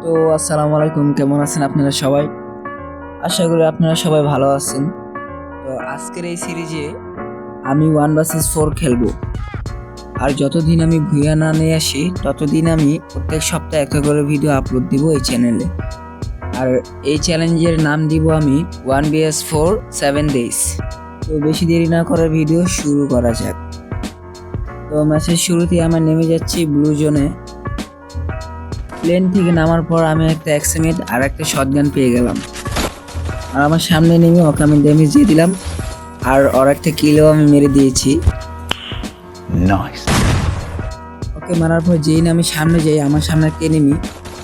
তো আসসালামু আলাইকুম, কেমন আছেন আপনারা সবাই? আশা করি আপনারা সবাই ভালো আছেন। তো আজকের এই সিরিজে আমি 1 vs 4 খেলবো। আর যতদিন আমি ভুয়া না নিয়ে আসি ততদিন আমি প্রত্যেক সপ্তাহে একটা করে ভিডিও আপলোড দিব এই চ্যানেলে। আর এই চ্যালেঞ্জের নাম দিব আমি 1 vs 4 7 days। তো বেশি দেরি না করে ভিডিও শুরু করা যাক। তো ম্যাচের শুরুতেই আমরা নেমে যাচ্ছি ব্লু জোনে। প্লেন থেকে নামার পর আমি একটা এক্সএমএড আর একটা শটগান পেয়ে গেলাম। আর আমার সামনে নেমে ওকে আমি ড্যামেজ দিয়ে দিলাম, আর ওর একটা কিলও আমি মেরে দিয়েছি। Nice. ওকে মারার পর যেই না আমি সামনে যাই, আমার সামনে একটা এনিমি,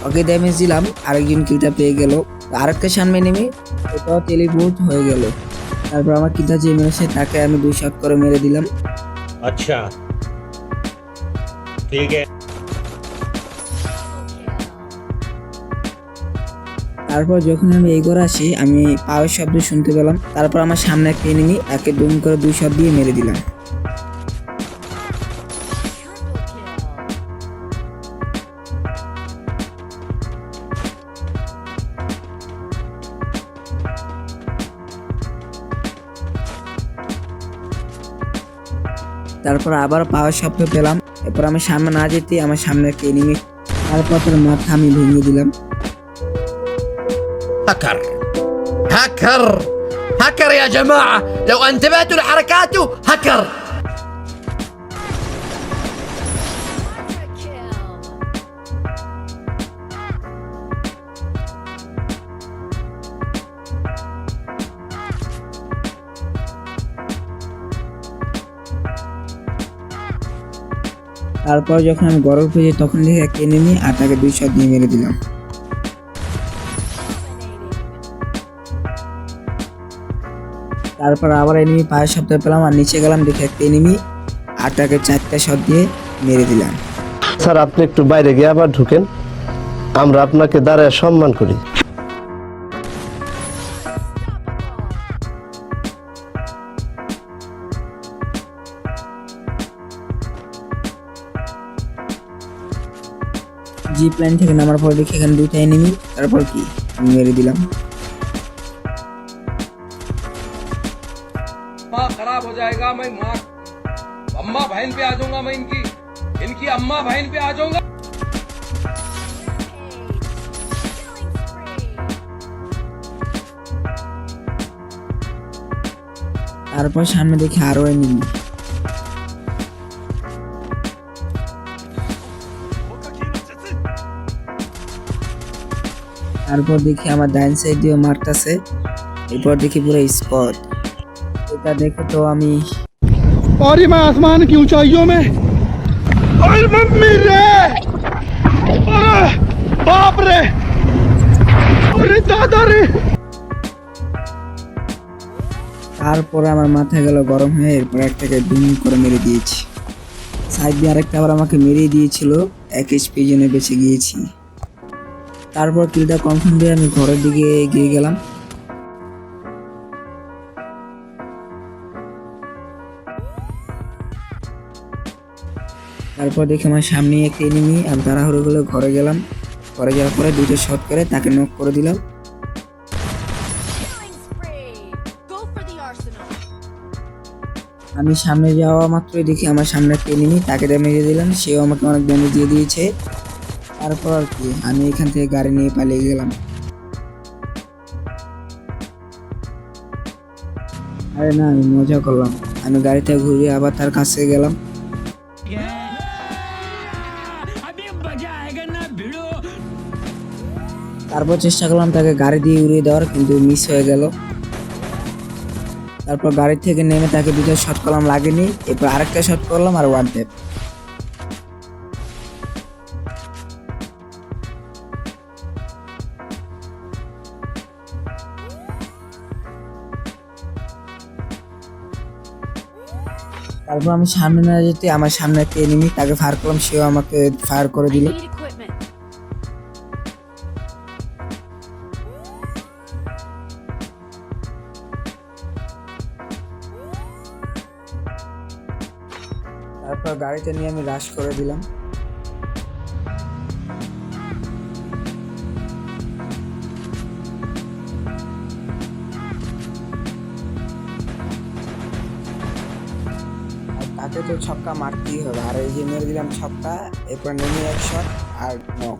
ওকে ড্যামেজ দিলাম, আরেকজন কিলটা পেয়ে গেল। আরেকটা সামনে নেমে ওটাও টেলিপোর্ট হয়ে গেল। তারপর আমার কিলটা যে মেরেছে তাকে আমি 2 শট করে মেরে দিলাম। अच्छा ठीक है। তারপর যখন আমি এই ঘরে আসি আমি পাওয়ার শব্দ শুনতে পেলাম। তারপর আমার সামনে একটা এনিমি, একে দুম করে 2 শট দিয়ে মেরে দিলাম। তারপর আবার পাওয়ার শব্দ পেলাম। এরপর আমি সামনে না যেতে আমার সামনে একটা এনিমি, তারপর তার মাথা আমি ভেঙে দিলাম। هاكر هاكر هاكر يا جماعة، لو انتبهتوا لحركاته هاكر. তারপর যখন আমি গড় পেয়ে যাই তখন দেখি একটা এনিমি, আর তাকে 2 শট দিয়ে মেরে দিলাম। তারপর আবার এনিমি পায়ের শব্দ পেলাম, আর নিচে গেলাম, দেখি একটা এনিমি, আর তাকে 4টা শট দিয়ে মেরে দিলাম। স্যার আপনি একটু বাইরে গিয়ে আবার ঢুকেন, আমরা আপনাকে দাঁড়ায় সম্মান করি। জি প্ল্যান থেকে নামার পর দেখি এখানে 2টা এনিমি, তারপর কি আমি মেরে দিলাম। माँ खराब हो जाएगा। मैं माँ अम्मा बहन पे आ जाऊंगा। मैं इनकी इनकी अम्मा बहन पे आ जाऊंगा। তারপর সামনে দেখি আরো এনিমি। তারপর দেখি আমার ডাইন সাইড দিয়ে মারতাছে। এরপর দেখি পুরো স্কোয়াড। এটা দেখে তো আমি और मैं आसमान की ऊंचाइयों में और मम्मी रे, अरे बाप रे, अरे दादा रे। তারপরে আমার মাথা গেল গরম হয়ে, এরপর একটাকে দুম করে মেরে দিয়েছি। সাইড দিয়ে আরেকটা আবার আমাকে মেরে দিয়েছিল, 1 HP জন্য বেঁচে গিয়েছি। তারপর কিলটা কনফার্ম দিয়ে আমি ঘরের দিকে এগিয়ে গেলাম। তারপর দেখি আমার সামনে একটা এনিমি, আমি তাড়াহুড়ো করে ঘরে গেলাম। ঘরে যাওয়ার পরে 2টা শট করে তাকে নক করে দিলাম। Killing spree. Go for the arsenal. আমি সামনে যাওয়া মাত্রই দেখি আমার সামনে একটা এনিমি, তাকে ড্যামেজ দিয়ে দিলাম, সেও আমাকে অনেক ড্যামেজ দিয়ে দিয়েছে। তারপর আর কি আমি এখান থেকে গাড়ি নিয়ে পালিয়ে গেলাম। আরে না, আমি মজা করলাম। আমি গাড়িতে ঘুরে আবার তার কাছে গেলাম। তারপর চেষ্টা করলাম তাকে গাড়ি দিয়ে উড়িয়ে দেওয়ার, কিন্তু মিস হয়ে গেল। তারপর গাড়ি থেকে নেমে তাকে 2টা শট করলাম, লাগেনি। এরপর আরেকটা শট করলাম আর 1 ট্যাপ। তারপর আমি সামনে না যেতে আমার সামনে একটা এনিমি, তাকে ফায়ার করলাম, সেও আমাকে ফায়ার করে I দিল। need equipment. তারপর গাড়িটা নিয়ে আমি রাশ করে দিলাম। তো ছক্কা মারতেই হবে। আর এই যে মেরে দিলাম ছক্কা, এরপর নেমে এক শট আর নক।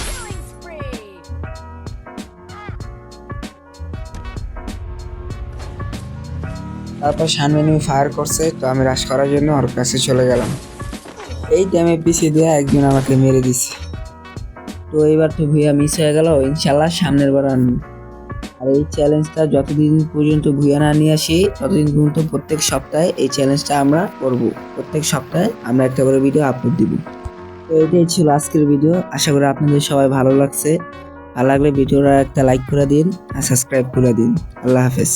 Killing spree. তারপর সামনে নিয়ে ফায়ার করছে, তো আমি রাশ করার জন্য ওর কাছে চলে গেলাম। এই টাইমে পিছিয়ে দেওয়া একজন আমাকে মেরে দিছে। তো এবার তো ভুইয়া মিস হয়ে গেল, ইনশাল্লাহ সামনের বার আনবো। আর এই চ্যালেঞ্জটা যতদিন পর্যন্ত ভুইয়া না নিয়ে আসি ততদিন পর্যন্ত প্রত্যেক সপ্তাহে এই চ্যালেঞ্জটা আমরা করব। প্রত্যেক সপ্তাহে আমরা একটা করে ভিডিও আপলোড দিব। তো এটাই ছিল আজকের ভিডিও। আশা করি আপনাদের সবাই ভালো লাগছে। ভালো লাগলে ভিডিওটা একটা লাইক করে দিন আর সাবস্ক্রাইব করে দিন। আল্লাহ হাফেজ।